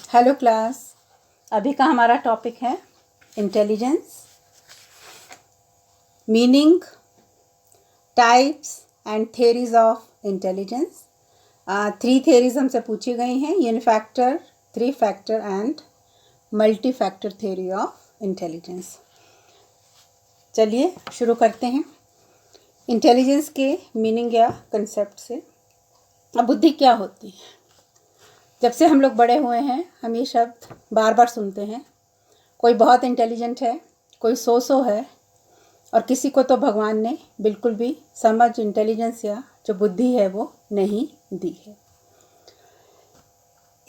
Hello class. अभी का हमारा टॉपिक है intelligence, meaning, types and theories of intelligence. 3 theories हमसे पूछी गई हैं, यूनिफैक्टर, 3 factor and multi factor theory of intelligence. चलिए शुरू करते हैं इंटेलिजेंस के मीनिंग या कंसेप्ट से। अब बुद्धि क्या होती है? जब से हम लोग बड़े हुए हैं हम ये शब्द बार बार सुनते हैं। कोई बहुत इंटेलिजेंट है, कोई सो है, और किसी को तो भगवान ने बिल्कुल भी समझ, इंटेलिजेंस या जो बुद्धि है वो नहीं दी है।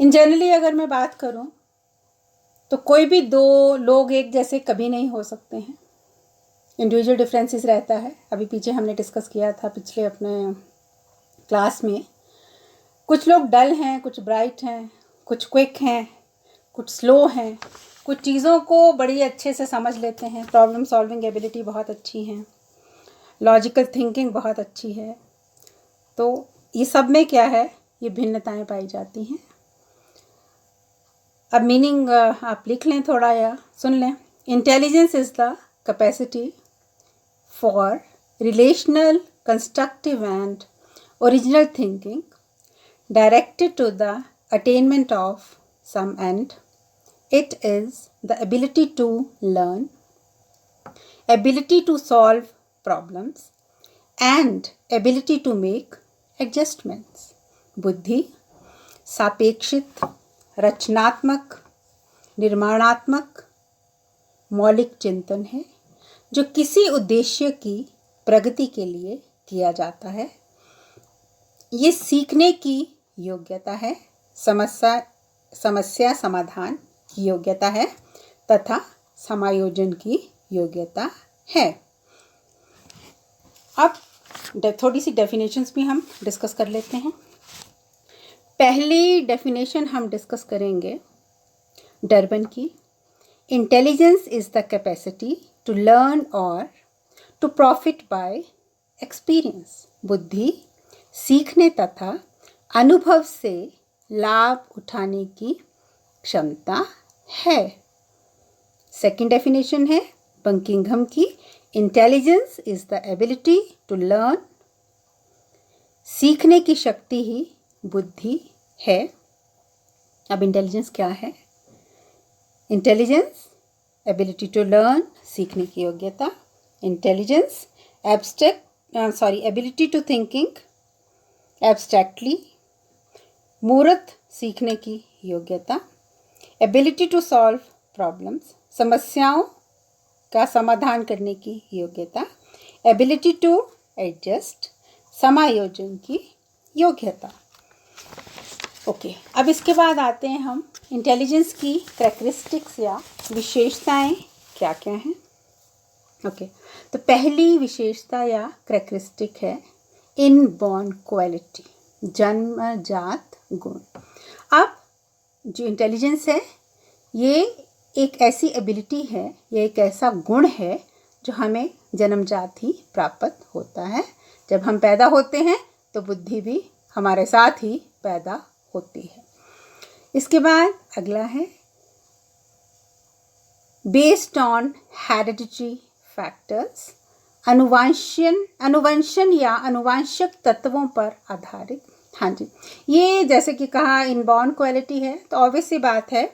इन जनरली अगर मैं बात करूं तो कोई भी 2 लोग एक जैसे कभी नहीं हो सकते हैं। इंडिविजुअल डिफरेंसेस रहता है। अभी पीछे हमने डिस्कस किया था पिछले अपने क्लास में। कुछ लोग डल हैं, कुछ ब्राइट हैं, कुछ क्विक हैं, कुछ स्लो हैं, कुछ चीज़ों को बड़ी अच्छे से समझ लेते हैं, प्रॉब्लम सॉल्विंग एबिलिटी बहुत अच्छी है, लॉजिकल थिंकिंग बहुत अच्छी है। तो ये सब में क्या है, ये भिन्नताएं पाई जाती हैं। अब मीनिंग आप लिख लें थोड़ा या सुन लें। Intelligence is the capacity for relational, constructive and original thinking directed to the attainment of some end. It is the ability to learn, ability to solve problems, and ability to make adjustments. बुद्धि सापेक्षित, रचनात्मक, निर्माणात्मक, मौलिक चिंतन है जो किसी उद्देश्य की प्रगति के लिए किया जाता है। ये सीखने की योग्यता है, समस्या समाधान की योग्यता है तथा समायोजन की योग्यता है। अब थोड़ी सी डेफिनेशंस भी हम डिस्कस कर लेते हैं। पहली डेफिनेशन हम डिस्कस करेंगे डर्बन की। Intelligence is the capacity to learn और टू प्रॉफिट बाय एक्सपीरियंस। बुद्धि सीखने तथा अनुभव से लाभ उठाने की क्षमता है। सेकंड डेफिनेशन है बंकिंघम की। Intelligence is the ability to learn. सीखने की शक्ति ही बुद्धि है। अब इंटेलिजेंस क्या है? इंटेलिजेंस एबिलिटी टू लर्न, सीखने की योग्यता। Intelligence ability to thinking abstractly, मूर्त सीखने की योग्यता। एबिलिटी टू सॉल्व प्रॉब्लम्स, समस्याओं का समाधान करने की योग्यता। एबिलिटी टू एडजस्ट, समायोजन की योग्यता। ओके, अब इसके बाद आते हैं हम इंटेलिजेंस की कैरेक्टरिस्टिक्स या विशेषताएं क्या क्या हैं। ओके, तो पहली विशेषता या कैरेक्टरिस्टिक है इनबॉर्न क्वालिटी, जन्मजात गुण। अब जो इंटेलिजेंस है ये एक ऐसी एबिलिटी है, ये एक ऐसा गुण है जो हमें जन्मजात ही प्राप्त होता है। जब हम पैदा होते हैं तो बुद्धि भी हमारे साथ ही पैदा होती है। इसके बाद अगला है बेस्ड ऑन हेरिडिटरी फैक्टर्स, अनुवंशन या अनुवांशिक तत्वों पर आधारित। हाँ जी, ये जैसे कि कहा इनबॉर्न क्वालिटी है, तो ऑब्वियस सी बात है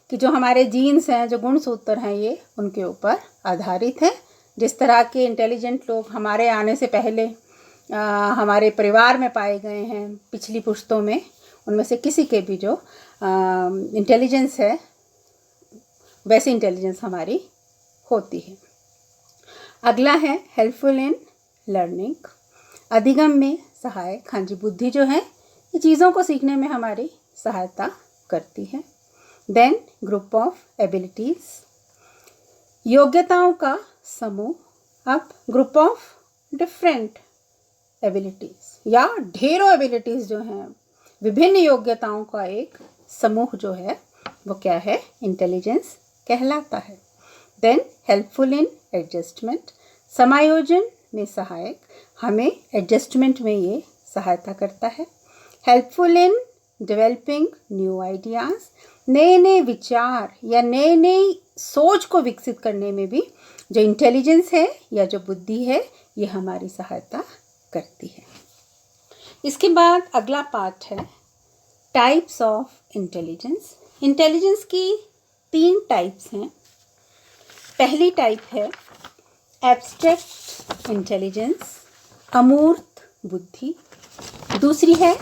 कि जो हमारे जीन्स हैं, जो गुणसूत्र हैं, ये उनके ऊपर आधारित है। जिस तरह के इंटेलिजेंट लोग हमारे आने से पहले हमारे परिवार में पाए गए हैं पिछली पुश्तों में, उनमें से किसी के भी जो इंटेलिजेंस है वैसी इंटेलिजेंस हमारी होती है। अगला है हेल्पफुल इन लर्निंग, अधिगम में सहायक। हाँ जी, बुद्धि जो है ये चीज़ों को सीखने में हमारी सहायता करती है। देन ग्रुप ऑफ एबिलिटीज़, योग्यताओं का समूह। अब ग्रुप ऑफ डिफरेंट एबिलिटीज़ या ढेरों एबिलिटीज़ जो हैं, विभिन्न योग्यताओं का एक समूह जो है वो क्या है? इंटेलिजेंस कहलाता है। देन हेल्पफुल इन एडजस्टमेंट, समायोजन में सहायक, हमें एडजस्टमेंट में ये सहायता करता है। Helpful in developing new ideas, नए नए विचार या नए नई सोच को विकसित करने में भी जो इंटेलिजेंस है या जो बुद्धि है ये हमारी सहायता करती है। इसके बाद अगला पार्ट है टाइप्स ऑफ इंटेलिजेंस। इंटेलिजेंस की 3 टाइप्स हैं। पहली टाइप है एब्स्ट्रैक्ट इंटेलिजेंस, अमूर्त बुद्धि। दूसरी है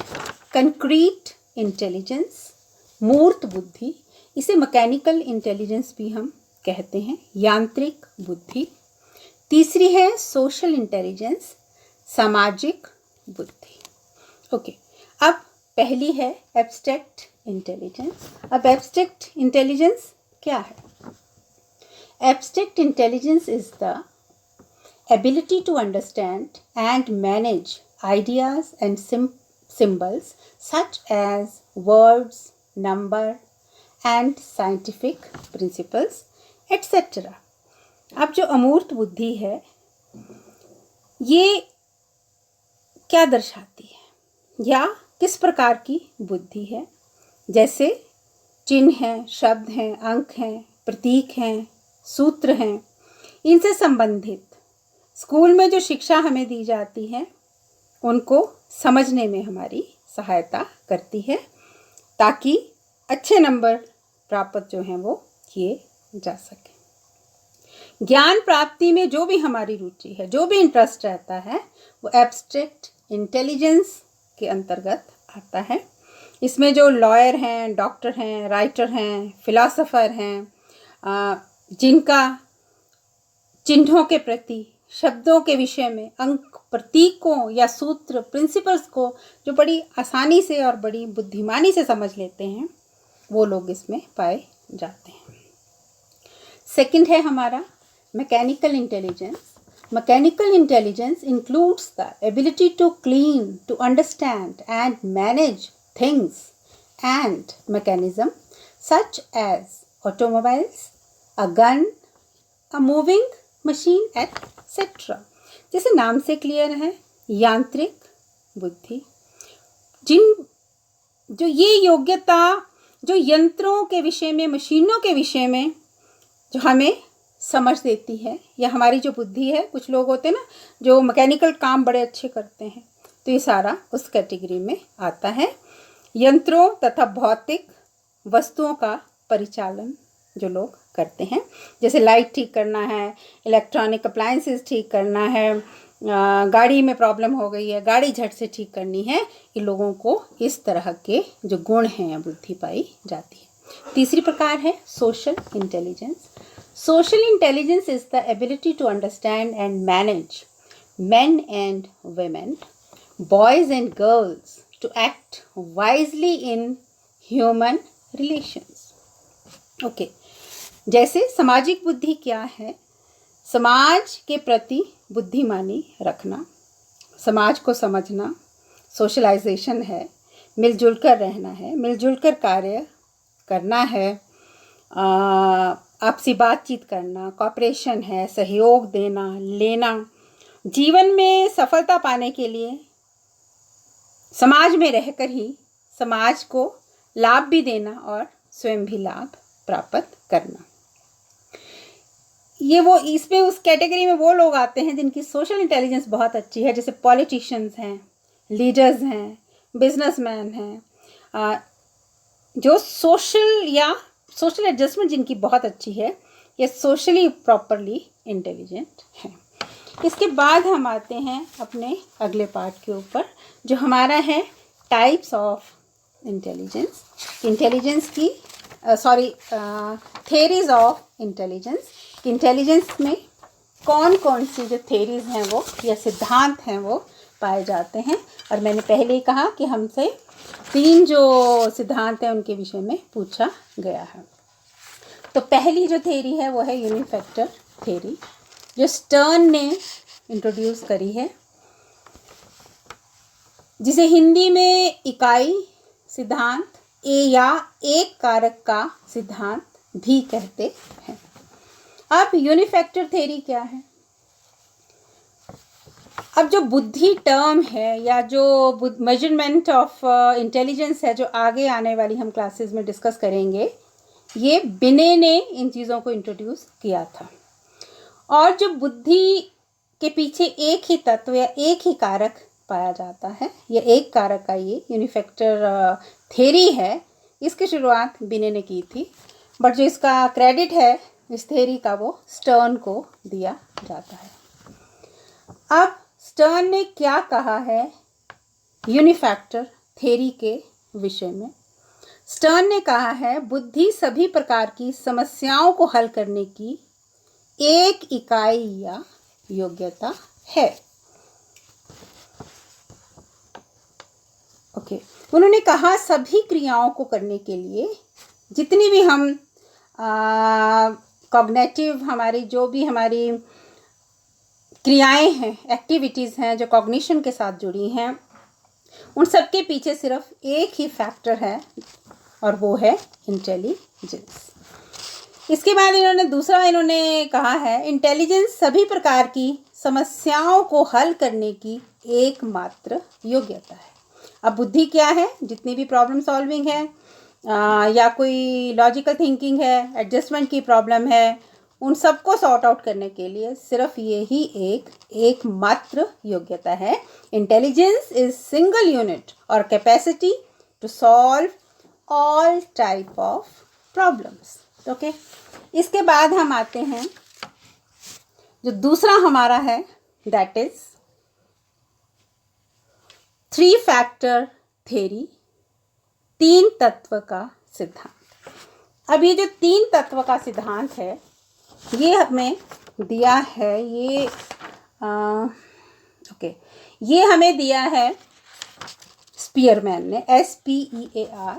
कंक्रीट इंटेलिजेंस, मूर्त बुद्धि। इसे मैकेनिकल इंटेलिजेंस भी हम कहते हैं, यांत्रिक बुद्धि। तीसरी है सोशल इंटेलिजेंस, सामाजिक बुद्धि। ओके, अब पहली है एब्स्ट्रैक्ट इंटेलिजेंस। अब एब्स्ट्रैक्ट इंटेलिजेंस क्या है? Abstract intelligence is the ability to understand and manage ideas and symbols such as words, number and scientific principles, etc. अब जो अमूर्त बुद्धि है ये क्या दर्शाती है या किस प्रकार की बुद्धि है? जैसे चिन्ह हैं, शब्द हैं, अंक हैं, प्रतीक हैं, सूत्र हैं, इनसे संबंधित स्कूल में जो शिक्षा हमें दी जाती है उनको समझने में हमारी सहायता करती है ताकि अच्छे नंबर प्राप्त जो हैं वो किए जा सके। ज्ञान प्राप्ति में जो भी हमारी रुचि है, जो भी इंटरेस्ट रहता है वो एब्स्ट्रैक्ट इंटेलिजेंस के अंतर्गत आता है। इसमें जो लॉयर हैं, डॉक्टर हैं, राइटर हैं, फिलोसोफर हैं, जिनका चिन्हों के प्रति, शब्दों के विषय में, अंक, प्रतीकों या सूत्र, प्रिंसिपल्स को जो बड़ी आसानी से और बड़ी बुद्धिमानी से समझ लेते हैं वो लोग इसमें पाए जाते हैं। सेकंड है हमारा mechanical intelligence. Mechanical intelligence includes the ability to clean, to understand and manage things and mechanism such as automobiles, a gun, a moving machine etcetera. जैसे नाम से क्लियर है, यांत्रिक बुद्धि। जो ये योग्यता जो यंत्रों के विषय में, मशीनों के विषय में जो हमें समझ देती है या हमारी जो बुद्धि है, कुछ लोग होते हैं ना जो मैकेनिकल काम बड़े अच्छे करते हैं, तो ये सारा उस कैटेगरी में आता है। यंत्रों तथा भौतिक वस्तुओं का परिचालन जो लोग करते हैं, जैसे लाइट ठीक करना है, इलेक्ट्रॉनिक अप्लायंसेस ठीक करना है, गाड़ी में प्रॉब्लम हो गई है, गाड़ी झट से ठीक करनी है, इन लोगों को इस तरह के जो गुण हैं बुद्धि पाई जाती है। तीसरी प्रकार है social intelligence. Social intelligence is the ability to understand and manage men and women, boys and girls, to act wisely in human relations. Okay. जैसे सामाजिक बुद्धि क्या है? समाज के प्रति बुद्धिमानी रखना, समाज को समझना, सोशलाइजेशन है, मिलजुल कर रहना है, मिलजुल कर कार्य करना है, आपसी बातचीत करना, कॉपरेशन है, सहयोग देना, लेना, जीवन में सफलता पाने के लिए समाज में रहकर ही समाज को लाभ भी देना और स्वयं भी लाभ प्राप्त करना। ये वो इसमें उस कैटेगरी में वो लोग आते हैं जिनकी सोशल इंटेलिजेंस बहुत अच्छी है, जैसे पॉलिटिशियंस हैं, लीडर्स हैं, बिजनेसमैन हैं, जो सोशल एडजस्टमेंट जिनकी बहुत अच्छी है, ये सोशली प्रॉपरली इंटेलिजेंट हैं। इसके बाद हम आते हैं अपने अगले पार्ट के ऊपर जो हमारा है टाइप्स ऑफ इंटेलिजेंस। इंटेलिजेंस की थेरीज ऑफ इंटेलिजेंस। इंटेलिजेंस में कौन कौन सी जो थेरीज हैं वो या सिद्धांत हैं वो पाए जाते हैं, और मैंने पहले ही कहा कि हमसे 3 जो सिद्धांत हैं उनके विषय में पूछा गया है। तो पहली जो थेरी है वो है यूनिफैक्टर थेरी, जो स्टर्न ने इंट्रोड्यूस करी है, जिसे हिंदी में इकाई सिद्धांत या एक कारक का सिद्धांत भी कहते हैं। अब यूनिफैक्टर थ्योरी क्या है? अब जो बुद्धि टर्म है या जो मेजरमेंट ऑफ इंटेलिजेंस है, जो आगे आने वाली हम क्लासेस में डिस्कस करेंगे, ये बिने ने इन चीज़ों को इंट्रोड्यूस किया था। और जो बुद्धि के पीछे एक ही तत्व या एक ही कारक पाया जाता है, या एक कारक का ये यूनिफैक्टर थ्योरी है, इसकी शुरुआत बिने ने की थी। बट जो इसका क्रेडिट है इस थ्योरी का, वो स्टर्न को दिया जाता है। अब स्टर्न ने क्या कहा है यूनिफैक्टर थ्योरी के विषय में? स्टर्न ने कहा है बुद्धि सभी प्रकार की समस्याओं को हल करने की एक इकाई या योग्यता है। ओके, उन्होंने कहा सभी क्रियाओं को करने के लिए जितनी भी हम कॉग्निटिव हमारी जो भी हमारी क्रियाएं हैं, एक्टिविटीज़ हैं जो कॉग्निशन के साथ जुड़ी हैं, उन सब के पीछे सिर्फ एक ही फैक्टर है और वो है इंटेलिजेंस। इसके बाद इन्होंने कहा है इंटेलिजेंस सभी प्रकार की समस्याओं को हल करने की एकमात्र योग्यता है। अब बुद्धि क्या है? जितनी भी प्रॉब्लम सॉल्विंग है या कोई लॉजिकल थिंकिंग है, एडजस्टमेंट की प्रॉब्लम है, उन सबको सॉर्ट आउट करने के लिए सिर्फ ये ही एकमात्र योग्यता है। इंटेलिजेंस इज सिंगल यूनिट और capacity to solve all type of problems. Okay, इसके बाद हम आते हैं जो दूसरा हमारा है, दैट इज 3 फैक्टर थ्योरी, 3 तत्व का सिद्धांत। अब ये जो 3 तत्व का सिद्धांत है ये हमें दिया है, ये हमें दिया है स्पीयरमैन ने, SPEARMAN।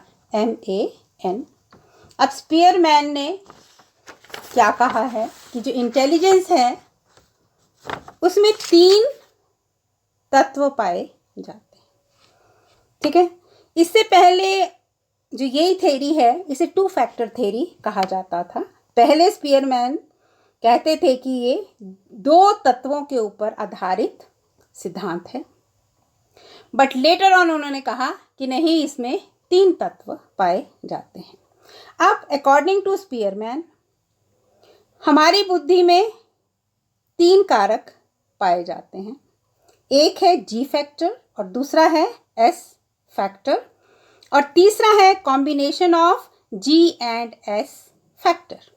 अब स्पीयरमैन ने क्या कहा है कि जो इंटेलिजेंस है उसमें 3 तत्व पाए जाते हैं। ठीक है, इससे पहले जो यही थ्योरी है इसे 2 फैक्टर थ्योरी कहा जाता था। पहले स्पीयरमैन कहते थे कि ये 2 तत्वों के ऊपर आधारित सिद्धांत है, बट लेटर ऑन उन्होंने कहा कि नहीं, इसमें 3 तत्व पाए जाते हैं। अब अकॉर्डिंग टू स्पीयरमैन हमारी बुद्धि में 3 कारक पाए जाते हैं। एक है जी फैक्टर और दूसरा है एस फैक्टर और तीसरा है combination of G and S factor.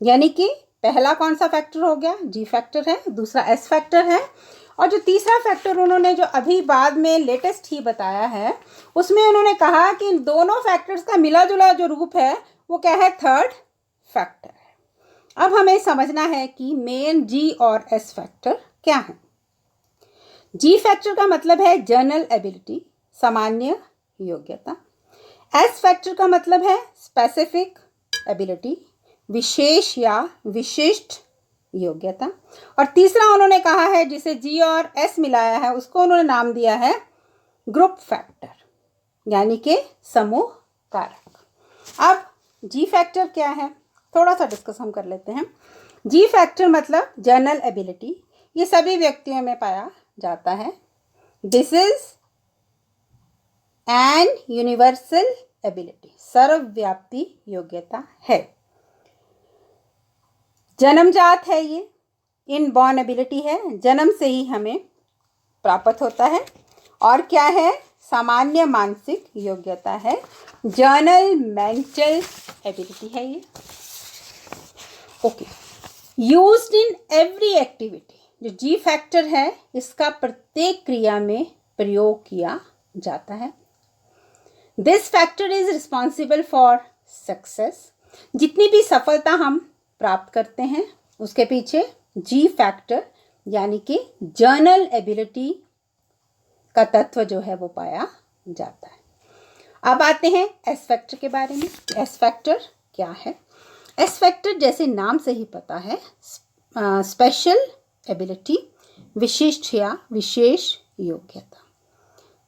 यानी कि पहला कौन सा फैक्टर हो गया? जी फैक्टर है, दूसरा एस फैक्टर है, और जो तीसरा फैक्टर उन्होंने जो अभी बाद में लेटेस्ट ही बताया है उसमें उन्होंने कहा कि इन दोनों फैक्टर्स का मिला जुला जो रूप है वो क्या है? थर्ड फैक्टर है। अब हमें समझना है कि मेन जी और एस फैक्टर क्या है। जी फैक्टर का मतलब है जनरल एबिलिटी, सामान्य योग्यता। एस फैक्टर का मतलब है स्पेसिफिक एबिलिटी, विशेष या विशिष्ट योग्यता। और तीसरा उन्होंने कहा है जिसे जी और एस मिलाया है उसको उन्होंने नाम दिया है ग्रुप फैक्टर, यानी कि समूह कारक। अब जी फैक्टर क्या है थोड़ा सा डिस्कस हम कर लेते हैं। जी फैक्टर मतलब जनरल एबिलिटी, ये सभी व्यक्तियों में पाया जाता है। This is an universal ability, सर्वव्यापी योग्यता है, जन्मजात है, ये इनबॉर्न एबिलिटी है, जन्म से ही हमें प्राप्त होता है। और क्या है? सामान्य मानसिक योग्यता है, जनरल मेंटल एबिलिटी है ये। Okay, used in every activity, जो जी फैक्टर है इसका प्रत्येक क्रिया में प्रयोग किया जाता है। This factor is responsible for success, जितनी भी सफलता हम प्राप्त करते हैं उसके पीछे जी फैक्टर यानी कि जनरल एबिलिटी का तत्व जो है वो पाया जाता है। अब आते हैं एस फैक्टर के बारे में। एस फैक्टर क्या है? एस फैक्टर जैसे नाम से ही पता है, स्पेशल एबिलिटी, विशिष्ट या विशेष योग्यता।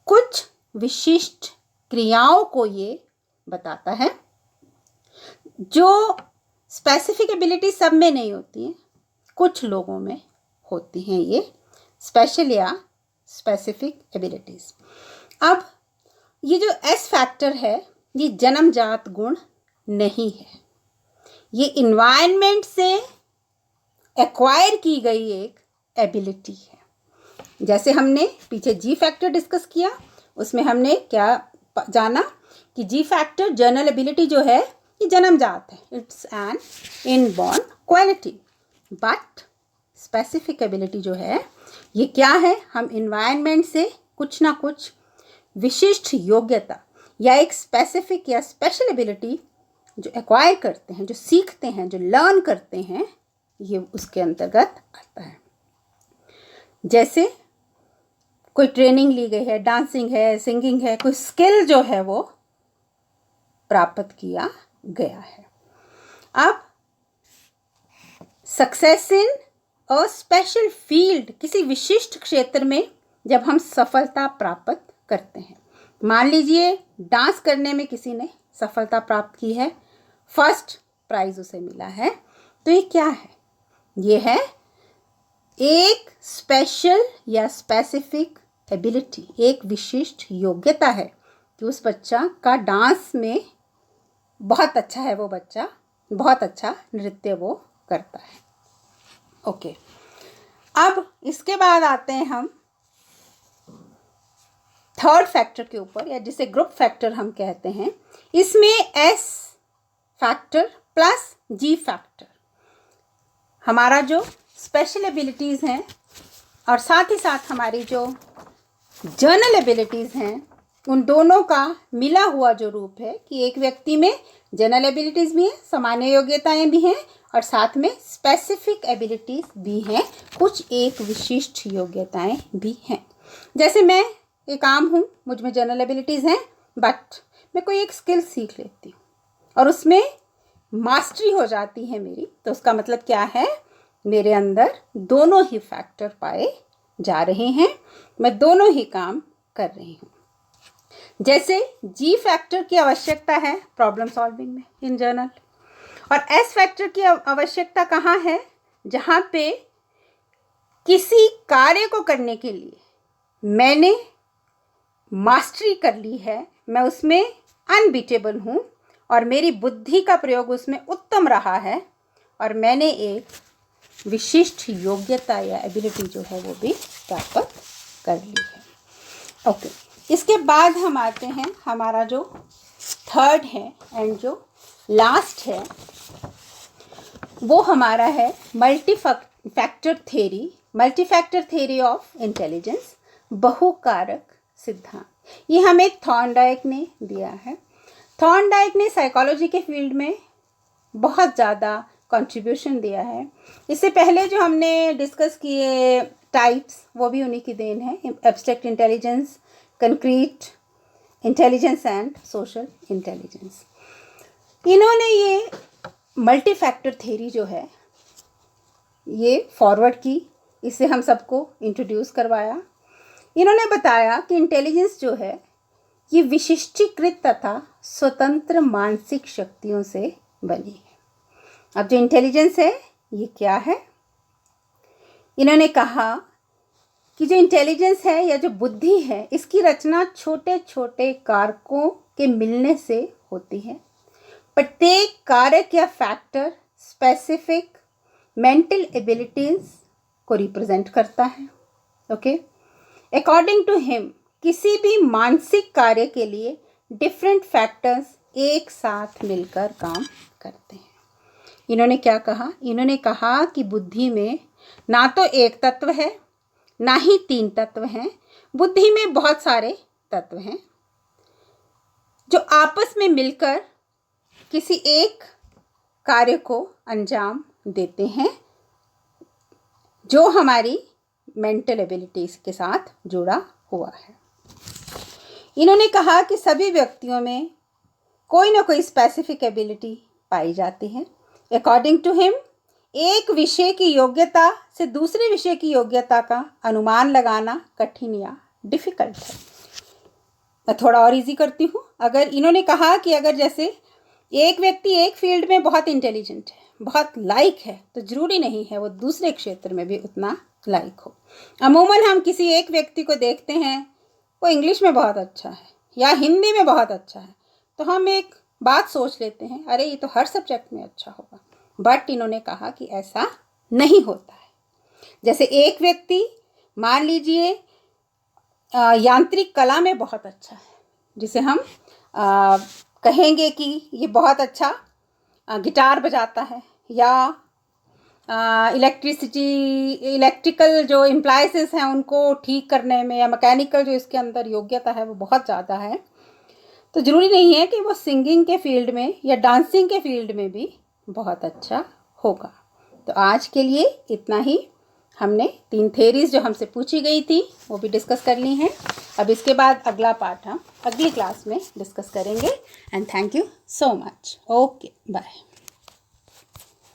कुछ विशिष्ट क्रियाओं को ये बताता है जो स्पेसिफिक एबिलिटी सब में नहीं होती है, कुछ लोगों में होती हैं ये स्पेशल या स्पेसिफिक एबिलिटीज। अब ये जो एस फैक्टर है ये जन्मजात गुण नहीं है, ये इन्वायरमेंट से एक्वायर की गई एक एबिलिटी है। जैसे हमने पीछे जी फैक्टर डिस्कस किया, उसमें हमने क्या जाना कि जी फैक्टर जर्नल एबिलिटी जो है ये जन्मजात है, it's an inborn quality. But specific ability जो है ये क्या है, हम इन्वायरमेंट से कुछ ना कुछ विशिष्ट योग्यता या एक स्पेसिफिक या स्पेशल एबिलिटी जो एक्वायर करते हैं, जो सीखते हैं, जो लर्न करते हैं, ये उसके अंतर्गत आता है। जैसे कोई ट्रेनिंग ली गई है, डांसिंग है, सिंगिंग है, कोई स्किल जो है वो प्राप्त किया गया है। अब success in a special field, किसी विशिष्ट क्षेत्र में जब हम सफलता प्राप्त करते हैं, मान लीजिए डांस करने में किसी ने सफलता प्राप्त की है, फर्स्ट प्राइज उसे मिला है, तो ये क्या है, ये है एक स्पेशल या स्पेसिफिक एबिलिटी, एक विशिष्ट योग्यता है कि उस बच्चा का डांस में बहुत अच्छा है, वो बच्चा बहुत अच्छा नृत्य वो करता है। ओके, अब इसके बाद आते हैं हम थर्ड फैक्टर के ऊपर, या जिसे ग्रुप फैक्टर हम कहते हैं। इसमें एस फैक्टर प्लस जी फैक्टर, हमारा जो स्पेशल एबिलिटीज़ हैं और साथ ही साथ हमारी जो जर्नल एबिलिटीज़ हैं, उन दोनों का मिला हुआ जो रूप है कि एक व्यक्ति में जनरल एबिलिटीज़ भी हैं, सामान्य योग्यताएं भी हैं, और साथ में स्पेसिफिक एबिलिटीज़ भी हैं, कुछ एक विशिष्ट योग्यताएं भी हैं। जैसे मैं एक आम हूँ, मुझ में जनरल एबिलिटीज़ हैं, बट मैं कोई एक स्किल सीख लेती हूँ और उसमें मास्टरी हो जाती है मेरी, तो उसका मतलब क्या है, मेरे अंदर दोनों ही फैक्टर पाए जा रहे हैं, मैं दोनों ही काम कर रही हूँ। जैसे जी फैक्टर की आवश्यकता है प्रॉब्लम सॉल्विंग में इन जनरल, और एस फैक्टर की आवश्यकता कहाँ है, जहाँ पे किसी कार्य को करने के लिए मैंने मास्टरी कर ली है, मैं उसमें अनबीटेबल हूँ और मेरी बुद्धि का प्रयोग उसमें उत्तम रहा है, और मैंने एक विशिष्ट योग्यता या एबिलिटी जो है वो भी प्राप्त कर ली है। ओके, इसके बाद हम आते हैं, हमारा जो थर्ड है एंड जो लास्ट है वो हमारा है multi factor theory of intelligence, बहुकारक सिद्धांत। ये हमें थॉर्नडाइक ने दिया है। थॉर्नडाइक ने साइकोलॉजी के फील्ड में बहुत ज़्यादा कंट्रीब्यूशन दिया है। इससे पहले जो हमने डिस्कस किए टाइप्स, वो भी उन्हीं की देन है, abstract intelligence, concrete intelligence and social intelligence. इन्होंने ये मल्टी फैक्टर थ्योरी जो है ये फॉरवर्ड की, इससे हम सबको इंट्रोड्यूस करवाया। इन्होंने बताया कि इंटेलिजेंस जो है ये विशिष्टीकृत तथा स्वतंत्र मानसिक शक्तियों से बनी है। अब जो इंटेलिजेंस है ये क्या है, इन्होंने कहा कि जो इंटेलिजेंस है या जो बुद्धि है इसकी रचना छोटे छोटे कारकों के मिलने से होती है। प्रत्येक कारक या फैक्टर स्पेसिफिक मेंटल एबिलिटीज को रिप्रेजेंट करता है। ओके, अकॉर्डिंग टू हिम किसी भी मानसिक कार्य के लिए डिफरेंट फैक्टर्स एक साथ मिलकर काम करते हैं। इन्होंने क्या कहा, इन्होंने कहा कि बुद्धि में ना तो एक तत्व है ना ही तीन तत्व हैं, बुद्धि में बहुत सारे तत्व हैं जो आपस में मिलकर किसी एक कार्य को अंजाम देते हैं जो हमारी मेंटल एबिलिटीज के साथ जुड़ा हुआ है। इन्होंने कहा कि सभी व्यक्तियों में कोई ना कोई स्पेसिफिक एबिलिटी पाई जाती है। अकॉर्डिंग टू हिम एक विषय की योग्यता से दूसरे विषय की योग्यता का अनुमान लगाना कठिन या डिफ़िकल्ट है। मैं थोड़ा और इजी करती हूँ। अगर इन्होंने कहा कि अगर जैसे एक व्यक्ति एक फील्ड में बहुत इंटेलिजेंट है, बहुत लाइक है, तो ज़रूरी नहीं है वो दूसरे क्षेत्र में भी उतना लायक हो। अमूमन हम किसी एक व्यक्ति को देखते हैं, वो इंग्लिश में बहुत अच्छा है या हिंदी में बहुत अच्छा है, तो हम एक बात सोच लेते हैं, अरे ये तो हर सब्जेक्ट में अच्छा होगा। बट इन्होंने कहा कि ऐसा नहीं होता है। जैसे एक व्यक्ति मान लीजिए यांत्रिक कला में बहुत अच्छा है, जिसे हम कहेंगे कि ये बहुत अच्छा गिटार बजाता है, या इलेक्ट्रिकल जो इम्प्लायंसेस हैं उनको ठीक करने में, या मैकेनिकल जो इसके अंदर योग्यता है वो बहुत ज़्यादा है, तो ज़रूरी नहीं है कि वो सिंगिंग के फील्ड में या डांसिंग के फील्ड में भी बहुत अच्छा होगा। तो आज के लिए इतना ही। हमने 3 थेरीज जो हमसे पूछी गई थी वो भी डिस्कस कर ली हैं। अब इसके बाद अगला पार्ट हम अगली क्लास में डिस्कस करेंगे। And thank you so much. Okay, bye.